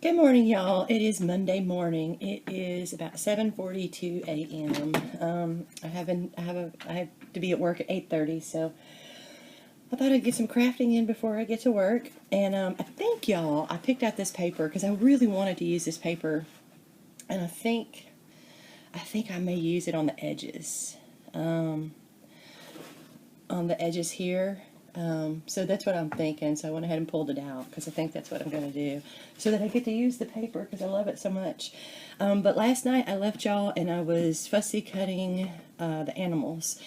Good morning, y'all. It is Monday morning. It is about 7:42 a.m. I have to be at work at 8:30, so I thought I'd get some crafting in before I get to work. And I think, y'all, I picked out this paper because I really wanted to use this paper, and I think I may use it on the edges, here. So that's what I'm thinking. So I went ahead and pulled it out because I think that's what I'm going to do, so that I get to use the paper because I love it so much. But last night I left y'all and I was fussy cutting the animals,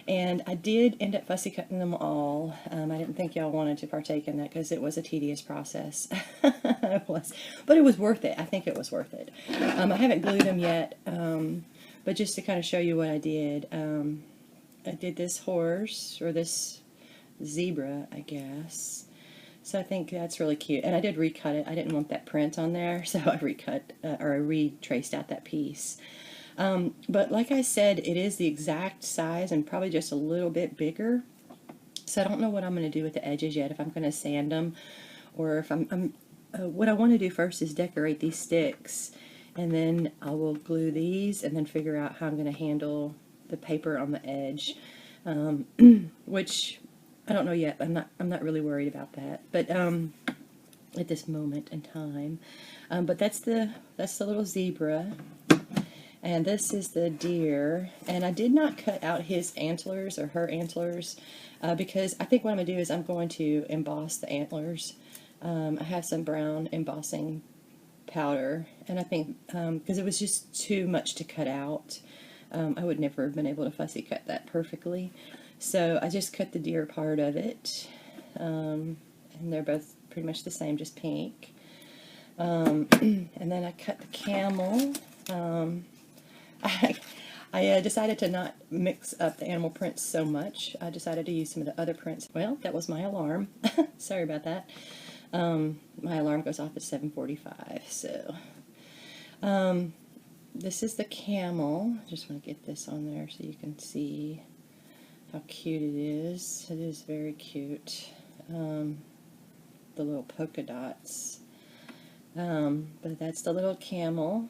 and I did end up fussy cutting them all. I didn't think y'all wanted to partake in that because it was a tedious process. It was, but it was worth it. I think it was worth it. I haven't glued them yet, but just to kind of show you what I did. I did this horse, or this zebra, I guess. So I think that's really cute. And I did recut it. I didn't want that print on there, so I recut, or I retraced out that piece. But like I said, it is the exact size and probably just a little bit bigger. So I don't know what I'm going to do with the edges yet, if I'm going to sand them, or if what I want to do first is decorate these sticks, and then I will glue these and then figure out how I'm going to handle the paper on the edge, which I don't know yet. I'm not really worried about that, but at this moment in time. But that's the little zebra, and this is the deer. And I did not cut out his antlers or her antlers because I think what I'm gonna do is I'm going to emboss the antlers. I have some brown embossing powder, and I think because it was just too much to cut out, I would never have been able to fussy cut that perfectly. So I just cut the deer part of it, and they're both pretty much the same, just pink. And then I cut the camel. I decided to not mix up the animal prints so much. I decided to use some of the other prints. Well, that was my alarm. Sorry about that. My alarm goes off at 7:45. So this is the camel. I just want to get this on there so you can see how cute it is. It is very cute. The little polka dots. But that's the little camel.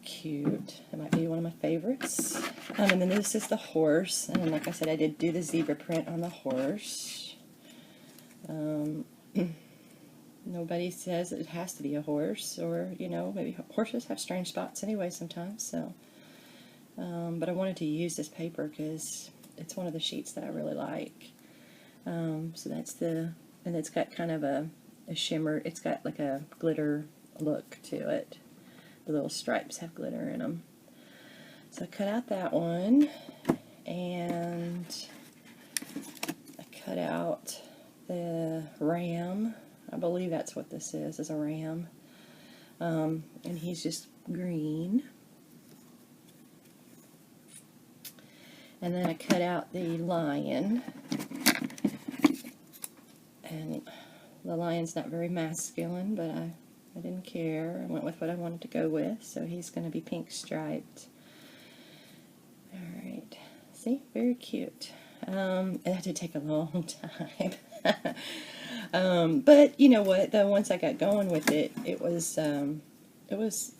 Cute. It might be one of my favorites. And then this is the horse. And like I said, I did do the zebra print on the horse. Nobody says it has to be a horse, or, you know, maybe horses have strange spots anyway sometimes, so. But I wanted to use this paper because it's one of the sheets that I really like. So that's and it's got kind of a shimmer, it's got like a glitter look to it. The little stripes have glitter in them. So I cut out that one, and I cut out the ram. I believe that's what this is a ram. And he's just green. And then I cut out the lion. And the lion's not very masculine, but I didn't care. I went with what I wanted to go with, so he's going to be pink striped. Alright, see? Very cute. It did take a long time. But you know what, though, once I got going with it, it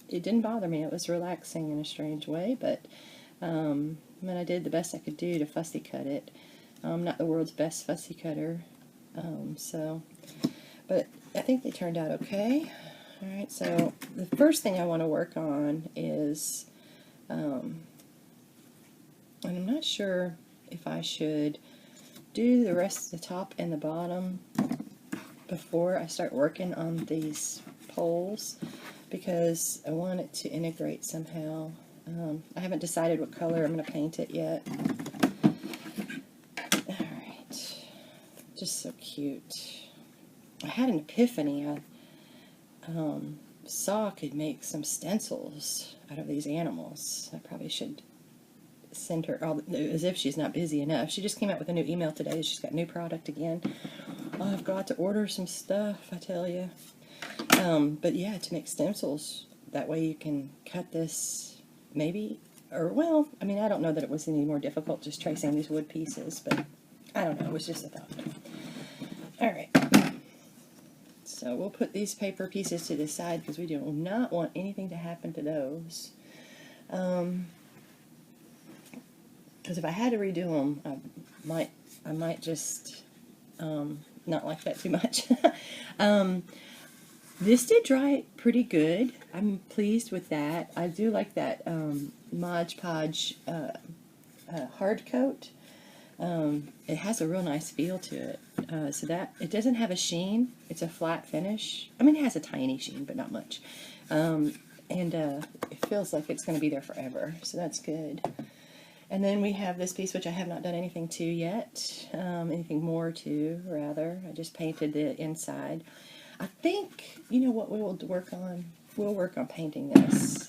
didn't bother me. It was relaxing in a strange way, but I mean, I did the best I could do to fussy cut it. I'm not the world's best fussy cutter, but I think they turned out okay. Alright, so the first thing I want to work on is, and I'm not sure if I should do the rest of the top and the bottom before I start working on these poles, because I want it to integrate somehow. I haven't decided what color I'm going to paint it yet. Alright, just so cute. I had an epiphany. I saw I could make some stencils out of these animals. I probably should send her, as if she's not busy enough. She just came out with a new email today. She's got new product again. Oh, I've got to order some stuff, I tell you. But yeah, to make stencils, that way you can cut this, maybe, or well, I mean, I don't know that it was any more difficult just tracing these wood pieces, but I don't know, it was just a thought. Alright, So we'll put these paper pieces to the side because we do not want anything to happen to those. Because if I had to redo them, I might just not like that too much. This did dry pretty good. I'm pleased with that. I do like that Mod Podge hard coat. It has a real nice feel to it. So that it doesn't have a sheen. It's a flat finish. I mean, it has a tiny sheen, but not much. And it feels like it's going to be there forever. So that's good. And then we have this piece, which I have not done anything to yet. Anything more to, rather. I just painted the inside. I think, you know what we will work on? We'll work on painting this.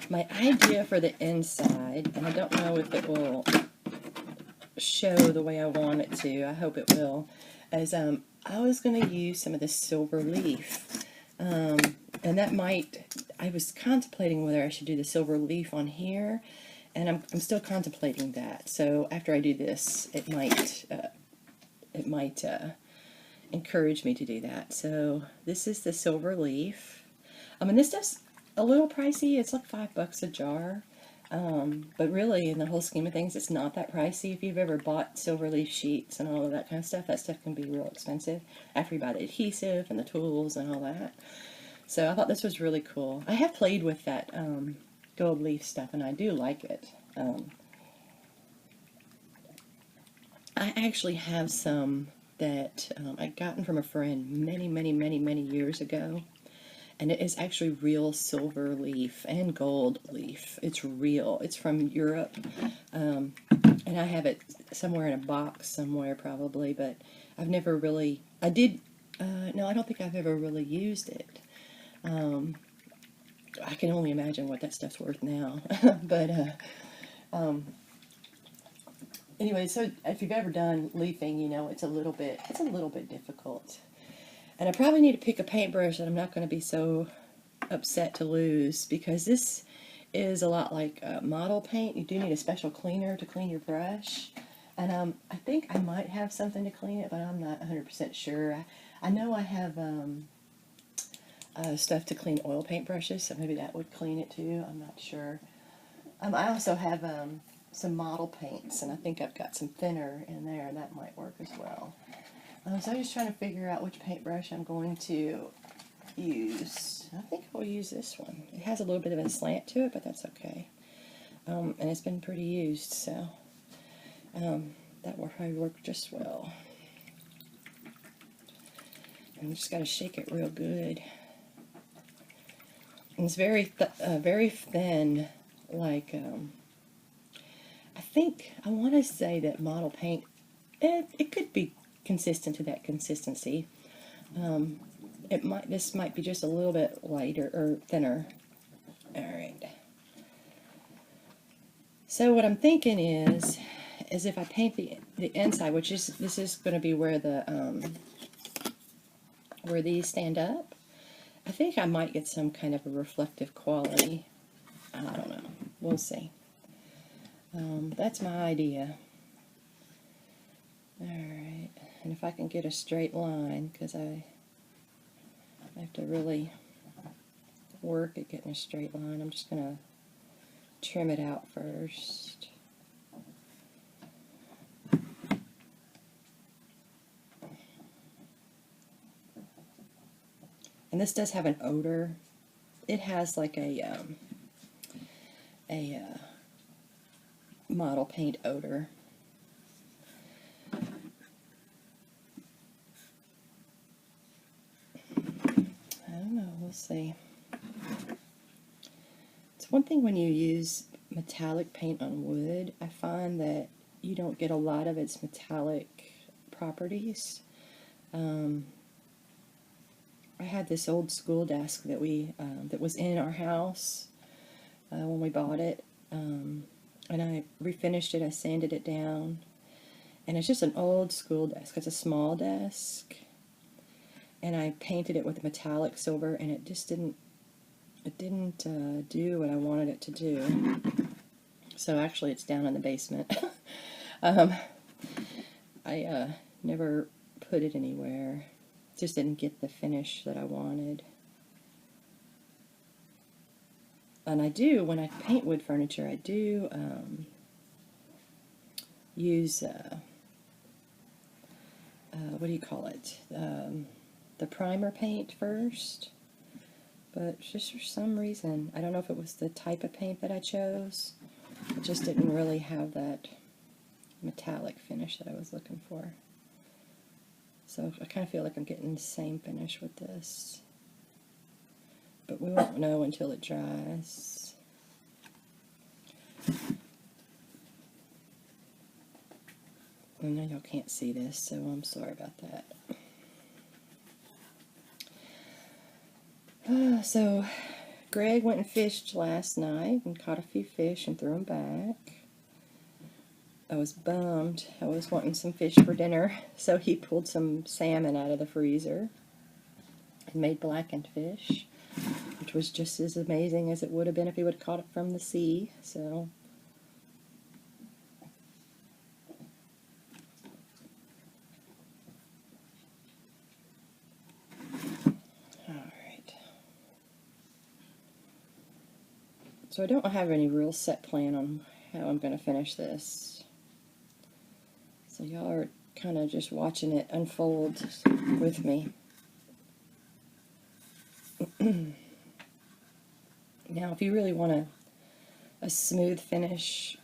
My idea for the inside, and I don't know if it will show the way I want it to, I hope it will, is I was going to use some of this silver leaf. And that might, I was contemplating whether I should do the silver leaf on here, and I'm still contemplating that. So after I do this, it might encourage me to do that. So this is the silver leaf. And this stuff's a little pricey. It's like $5 a jar. But really, in the whole scheme of things, it's not that pricey. If you've ever bought silver leaf sheets and all of that kind of stuff, that stuff can be real expensive after you buy the adhesive and the tools and all that. So I thought this was really cool. I have played with that gold leaf stuff, and I do like it. I actually have some that I'd gotten from a friend many years ago, and it is actually real silver leaf and gold leaf. It's real. It's from Europe, and I have it somewhere in a box somewhere probably, but I've never really, no, I don't think I've ever really used it. I can only imagine what that stuff's worth now, but anyway, so if you've ever done leafing, you know it's a little bit difficult. And I probably need to pick a paintbrush that I'm not going to be so upset to lose, because this is a lot like model paint. You do need a special cleaner to clean your brush. And I think I might have something to clean it, but I'm not 100% sure. I know I have stuff to clean oil paint brushes, so maybe that would clean it too. I'm not sure. I also have some model paints, and I think I've got some thinner in there, and that might work as well. So I'm just trying to figure out which paintbrush I'm going to use. I think I'll use this one. It has a little bit of a slant to it, but that's okay. And it's been pretty used, so that will probably work just well. And just got to shake it real good. And it's very thin, like I think I want to say that model paint. It could be consistent to that consistency. This might be just a little bit lighter or thinner. All right. So what I'm thinking is if I paint the inside, this is going to be where the where these stand up. I think I might get some kind of a reflective quality. I don't know. We'll see. That's my idea. Alright, and if I can get a straight line, because I have to really work at getting a straight line, I'm just going to trim it out first. And this does have an odor. It has like a model paint odor. I don't know, we'll see. It's one thing when you use metallic paint on wood, I find that you don't get a lot of its metallic properties. I had this old school desk that that was in our house when we bought it, and I refinished it. I sanded it down, and it's just an old school desk. It's a small desk, and I painted it with metallic silver, and it just didn't do what I wanted it to do. So actually, it's down in the basement. I never put it anywhere. Just didn't get the finish that I wanted. And I do, when I paint wood furniture, I do use, what do you call it? The primer paint first. But just for some reason, I don't know if it was the type of paint that I chose, it just didn't really have that metallic finish that I was looking for. So I kind of feel like I'm getting the same finish with this. But we won't know until it dries. And I know y'all can't see this, so I'm sorry about that. So Greg went and fished last night and caught a few fish and threw them back. I was bummed. I was wanting some fish for dinner, so he pulled some salmon out of the freezer and made blackened fish, which was just as amazing as it would have been if he would have caught it from the sea. So So I don't have any real set plan on how I'm going to finish this. So y'all are kind of just watching it unfold with me. Now, if you really want a smooth finish,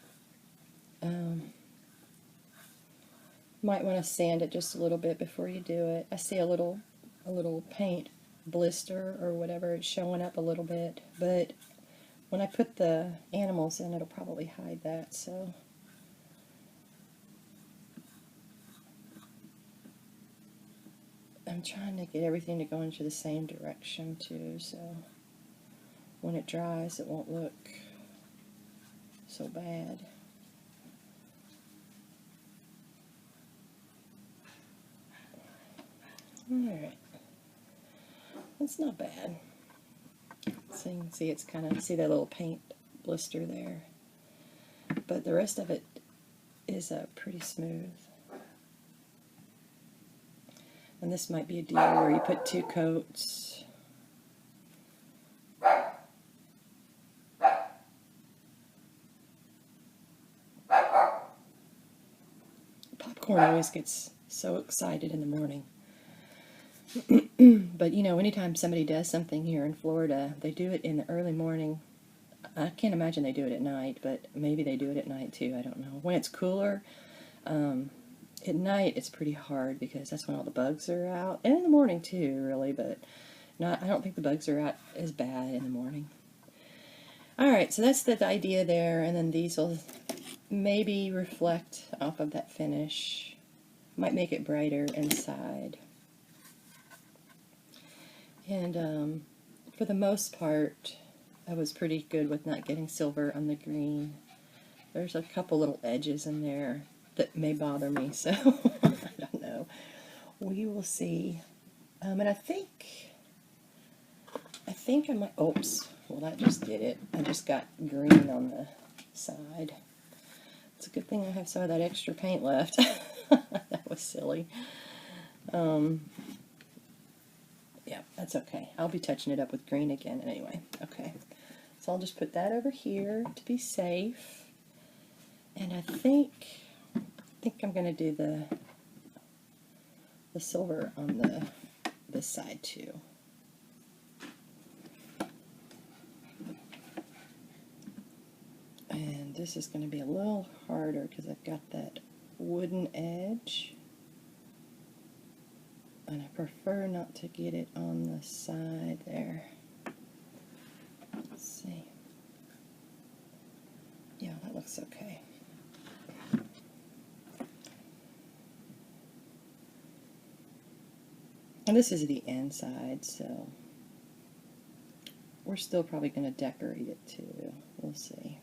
might want to sand it just a little bit before you do it. I see a little paint blister or whatever, it's showing up a little bit, but when I put the animals in, it'll probably hide that, so. I'm trying to get everything to go into the same direction too, so when it dries it won't look so bad. Alright. That's not bad. So you can see it's kind of, see that little paint blister there. But the rest of it is pretty smooth. And this might be a deal where you put 2 coats. Popcorn always gets so excited in the morning. But you know, anytime somebody does something here in Florida, they do it in the early morning. I can't imagine they do it at night, but maybe they do it at night too, I don't know. When it's cooler, at night it's pretty hard because that's when all the bugs are out. And in the morning too, really, but I don't think the bugs are out as bad in the morning. Alright, so that's the idea there, and then these will maybe reflect off of that finish. Might make it brighter inside. And for the most part, I was pretty good with not getting silver on the green. There's a couple little edges in there that may bother me, so I don't know. We will see. And I think I might, oops, well that just did it. I just got green on the side. It's a good thing I have some of that extra paint left. That was silly. Yeah, that's okay. I'll be touching it up with green again anyway. Okay, so I'll just put that over here to be safe. And I think I'm going to do the silver on this side too. And this is going to be a little harder because I've got that wooden edge. And I prefer not to get it on the side there. Let's see. Yeah, that looks okay. And this is the inside, so we're still probably going to decorate it too. We'll see.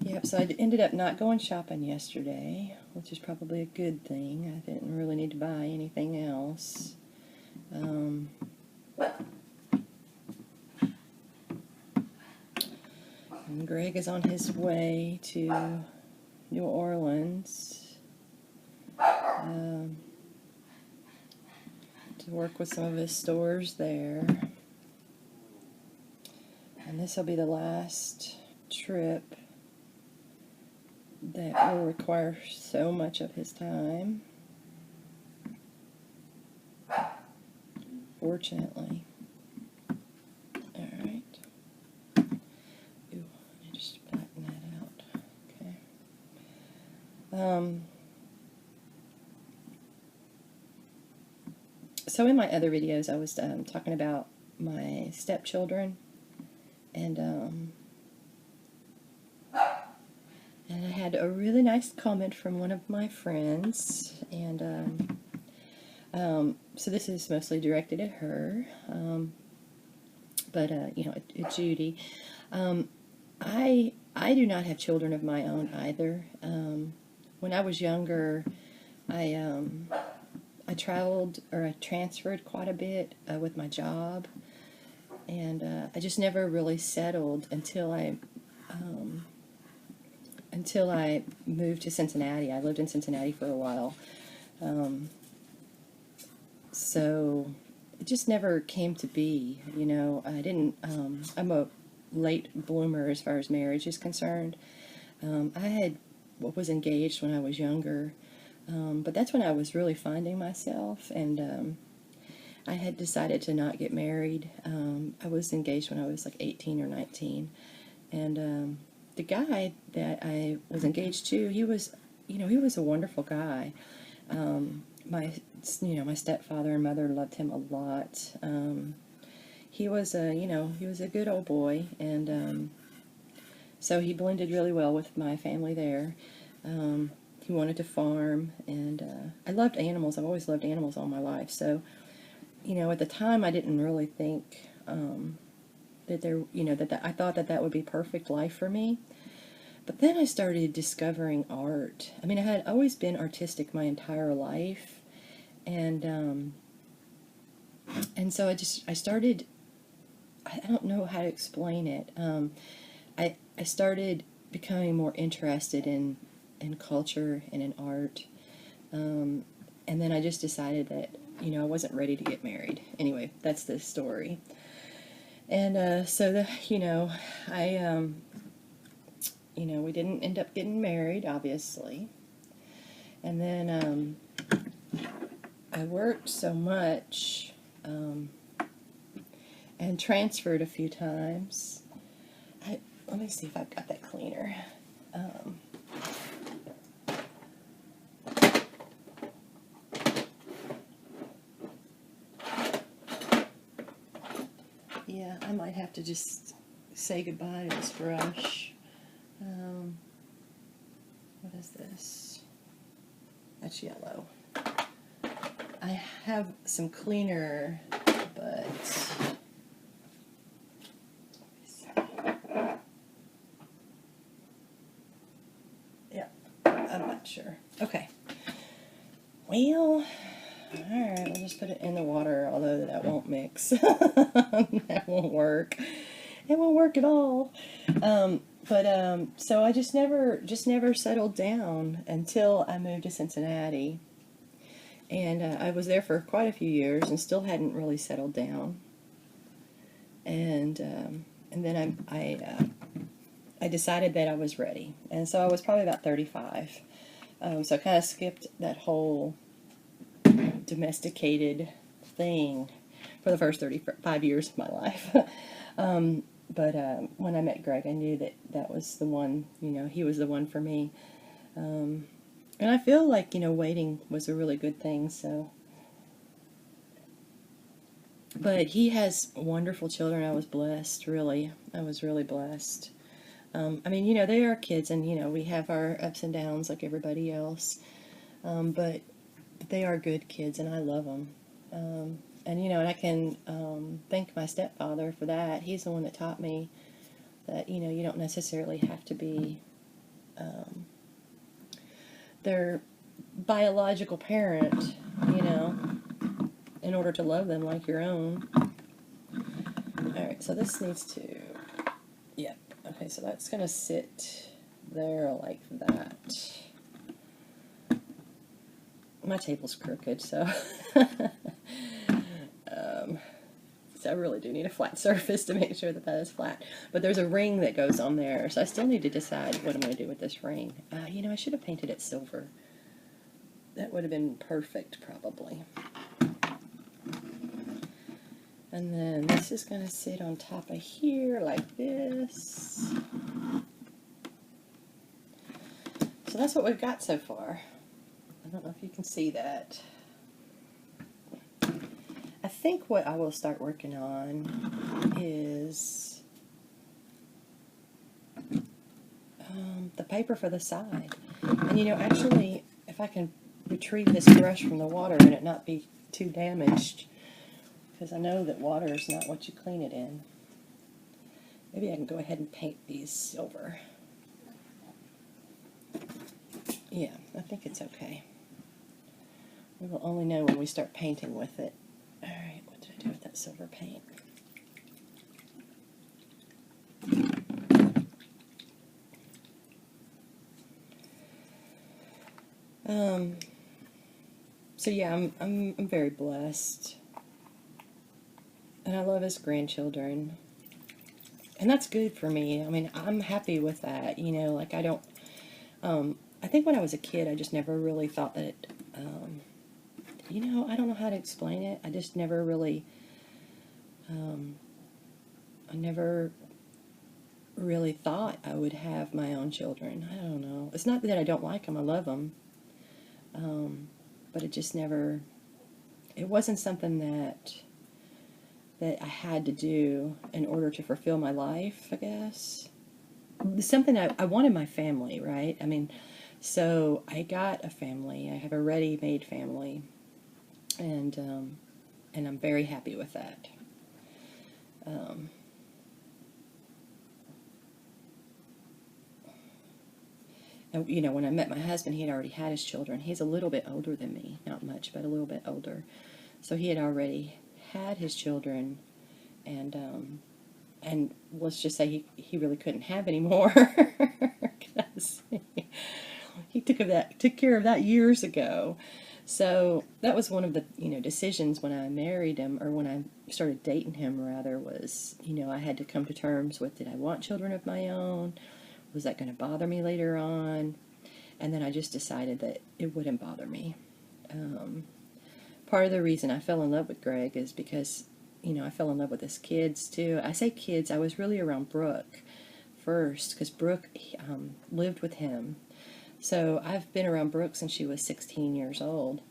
Yep, so I ended up not going shopping yesterday, which is probably a good thing. I didn't really need to buy anything else. And Greg is on his way to New Orleans to work with some of his stores there. And this will be the last trip that will require so much of his time. Fortunately. Alright. Ooh, let me just flatten that out. Okay. So in my other videos I was talking about my stepchildren, and I had a really nice comment from one of my friends, and so this is mostly directed at her, but you know, it's Judy. I do not have children of my own either. When I was younger, I traveled, or I transferred quite a bit with my job, and I just never really settled until I moved to Cincinnati. I lived in Cincinnati for a while, so it just never came to be. You know, I didn't. I'm a late bloomer as far as marriage is concerned. I was engaged when I was younger. But that's when I was really finding myself, and I had decided to not get married. I was engaged when I was like 18 or 19, and the guy that I was engaged to, he was a wonderful guy. My stepfather and mother loved him a lot. He was a good old boy, and so he blended really well with my family there. He wanted to farm, and I loved animals. I've always loved animals all my life. So, you know, at the time I didn't really think that I thought that would be perfect life for me. But then I started discovering art. I mean, I had always been artistic my entire life, and so I started. I don't know how to explain it. I started becoming more interested in culture and in art, and then I just decided that, you know, I wasn't ready to get married. Anyway, that's the story. And so we didn't end up getting married, obviously. And then I worked so much and transferred a few times. Let me see if I've got that cleaner. Yeah, I might have to just say goodbye to this brush. What is this? That's yellow. I have some cleaner, but yeah, I'm not sure. Okay. Well, alright, we'll just put it in the water, although that won't mix. That won't work. It won't work at all. So I just never settled down until I moved to Cincinnati. And I was there for quite a few years and still hadn't really settled down. And then I decided that I was ready. And so I was probably about 35. So I kind of skipped that whole domesticated thing for the first 35 years of my life. But when I met Greg, I knew that was the one. You know, he was the one for me. And I feel like, you know, waiting was a really good thing. So, but he has wonderful children. I was blessed, really. I was really blessed. I mean, you know, they are kids, and, you know, we have our ups and downs like everybody else. But they are good kids, and I love them. And, you know, and I can thank my stepfather for that. He's the one that taught me that, you know, you don't necessarily have to be their biological parent, you know, in order to love them like your own. Alright, so this needs to, yep, okay. Okay, so that's going to sit there like that. My table's crooked, so so I really do need a flat surface to make sure that that is flat. But there's a ring that goes on there, so I still need to decide what I'm going to do with this ring. You know, I should have painted it silver. That would have been perfect, probably. And then this is going to sit on top of here like this. So that's what we've got so far. I don't know if you can see that. I think what I will start working on is the paper for the side. And you know, actually, if I can retrieve this brush from the water and it not be too damaged, because I know that water is not what you clean it in. Maybe I can go ahead and paint these silver. Yeah, I think it's okay. We will only know when we start painting with it. Alright, what did I do with that silver paint? So yeah, I'm very blessed. And I love his grandchildren. And that's good for me. I mean, I'm happy with that, you know, like I don't, I think when I was a kid, I just never really thought that, you know, I don't know how to explain it. I just never really, I never really thought I would have my own children. I don't know. It's not that I don't like them. I love them. But it just never, it wasn't something that I had to do in order to fulfill my life, I guess. Something I wanted my family, right? I mean, so I got a family. I have a ready-made family. And I'm very happy with that. And, you know, when I met my husband, he had already had his children. He's a little bit older than me. Not much, but a little bit older. So he had already had his children, and let's just say he really couldn't have any more because he took care of that years ago. So that was one of the, you know, decisions when I married him, or when I started dating him rather, was, you know, I had to come to terms with, did I want children of my own? Was that going to bother me later on? And then I just decided that it wouldn't bother me. Part of the reason I fell in love with Greg is because, you know, I fell in love with his kids too. I say kids, I was really around Brooke first, because Brooke lived with him. So I've been around Brooke since she was 16 years old.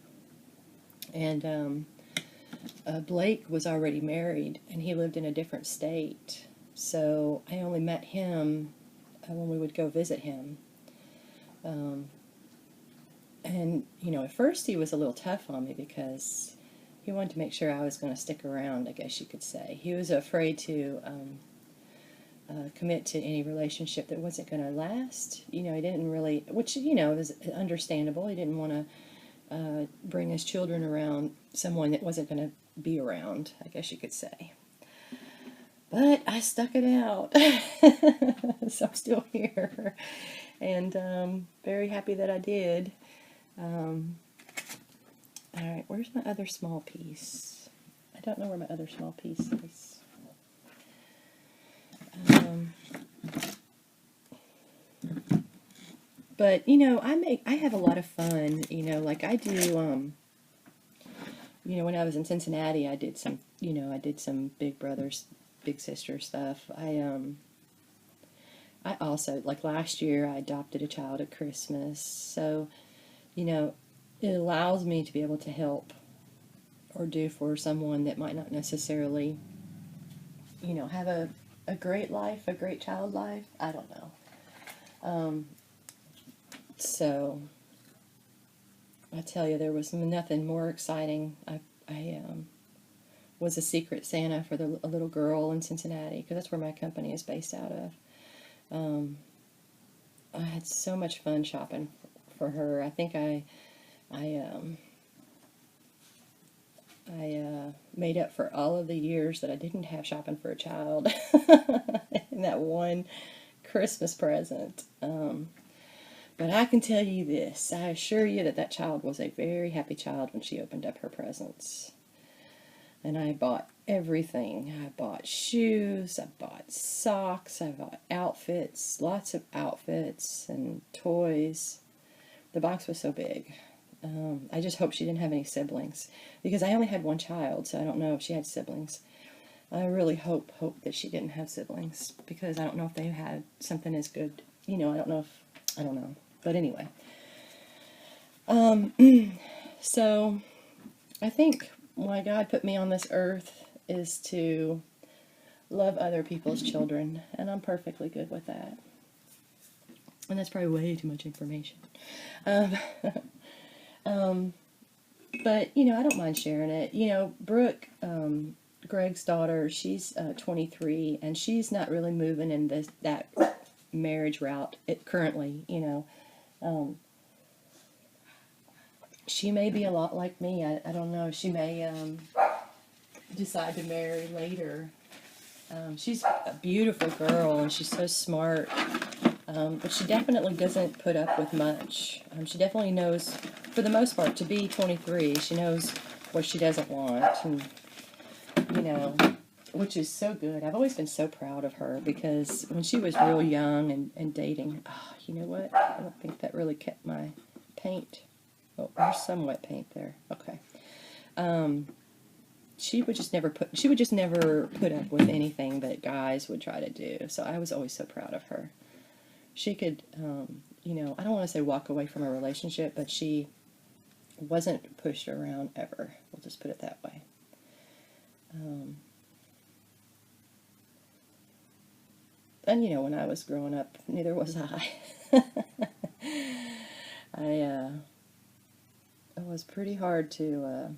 And Blake was already married, and he lived in a different state. So I only met him when we would go visit him. And, you know, at first he was a little tough on me because he wanted to make sure I was going to stick around, I guess you could say. He was afraid to commit to any relationship that wasn't going to last. You know, he didn't really, which, you know, is understandable. He didn't want to bring his children around someone that wasn't going to be around, I guess you could say. But I stuck it out. So I'm still here. And very happy that I did. Alright, where's my other small piece? I don't know where my other small piece is. But, you know, I have a lot of fun, you know, like I do, you know, when I was in Cincinnati, I did some, you know, I did some Big Brothers, Big Sister stuff. I also, like last year, I adopted a child at Christmas, so, you know, it allows me to be able to help or do for someone that might not necessarily, you know, have a great life, a great child life. I don't know. So, I tell you, there was nothing more exciting. I was a secret Santa for a little girl in Cincinnati, because that's where my company is based out of. I had so much fun shopping for her. I think I made up for all of the years that I didn't have shopping for a child in that one Christmas present. But I can tell you this, I assure you that that child was a very happy child when she opened up her presents. And I bought everything. I bought shoes, I bought socks, I bought outfits, lots of outfits and toys. The box was so big. I just hope she didn't have any siblings, because I only had one child, so I don't know if she had siblings. I really hope that she didn't have siblings, because I don't know if they had something as good. I don't know. But anyway. So I think why God put me on this earth is to love other people's children, and I'm perfectly good with that. And that's probably way too much information. But, I don't mind sharing it. Brooke, Greg's daughter, she's 23, and she's not really moving in that marriage route currently. She may be a lot like me. I don't know. She may decide to marry later. She's a beautiful girl, and she's so smart. But she definitely doesn't put up with much. She definitely knows, for the most part, to be 23, she knows what she doesn't want, and, which is so good. I've always been so proud of her, because when she was real young and dating, you know what? I don't think that really kept my paint. Oh, there's some wet paint there. Okay. She would just never put up with anything that guys would try to do. So I was always so proud of her. She could, I don't want to say walk away from a relationship, but she wasn't pushed around ever. We'll just put it that way. And, when I was growing up, neither was I. It was pretty hard to,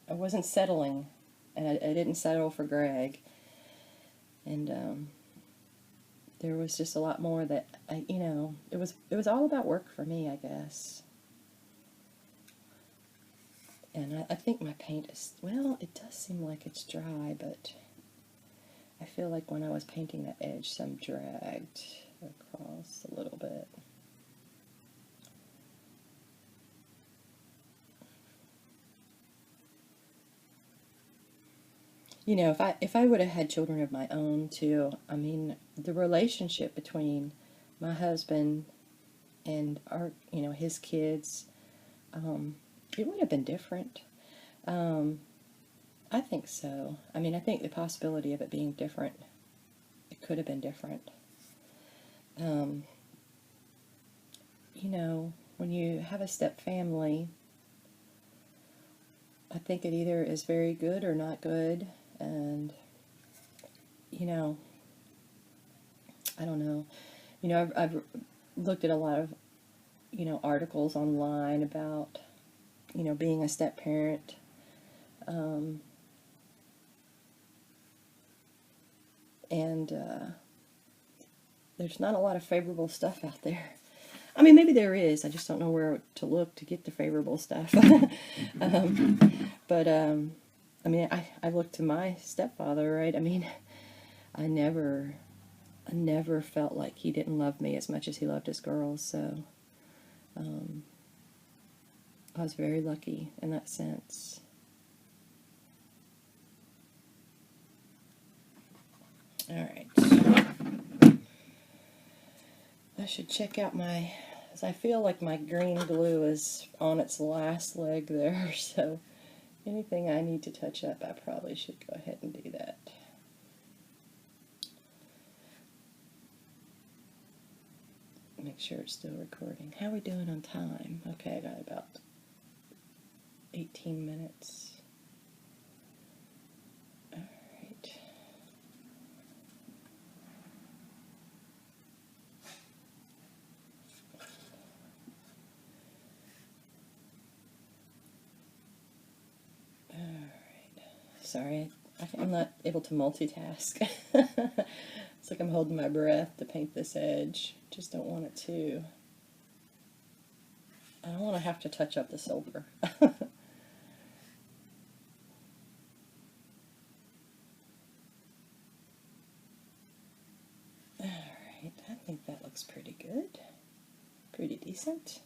I wasn't settling, and I didn't settle for Greg. And, there was just a lot more that, it was all about work for me, I guess. And I think my paint is, well, it does seem like it's dry, but I feel like when I was painting that edge, some dragged across a little bit. If I would have had children of my own too, the relationship between my husband and his kids, it would have been different. I think so. I think the possibility of it being different, it could have been different. When you have a step family, I think it either is very good or not good. And, I don't know. I've looked at a lot of, articles online about, being a step parent. There's not a lot of favorable stuff out there. Maybe there is. I just don't know where to look to get the favorable stuff. I looked to my stepfather, right? I never felt like he didn't love me as much as he loved his girls, so I was very lucky in that sense. Alright. I should check out as I feel like my green glue is on its last leg there, so anything I need to touch up, I probably should go ahead and do that. Make sure it's still recording. How are we doing on time? Okay, I got about 18 minutes. Alright. Sorry, I'm not able to multitask. It's like I'm holding my breath to paint this edge. Just don't want it to. I don't want to have to touch up the silver. looks pretty good. Pretty decent.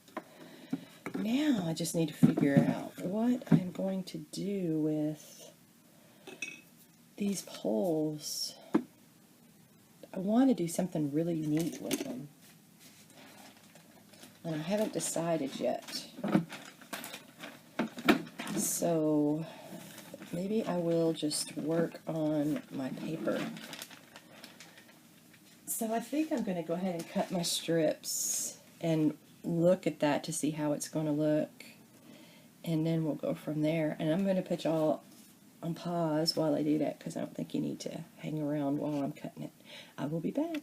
Now I just need to figure out what I'm going to do with these poles. I want to do something really neat with them, and I haven't decided yet. So maybe I will just work on my paper. So I think I'm going to go ahead and cut my strips and look at that to see how it's going to look, and then we'll go from there. And I'm going to put y'all on pause while I do that, because I don't think you need to hang around while I'm cutting it. I will be back.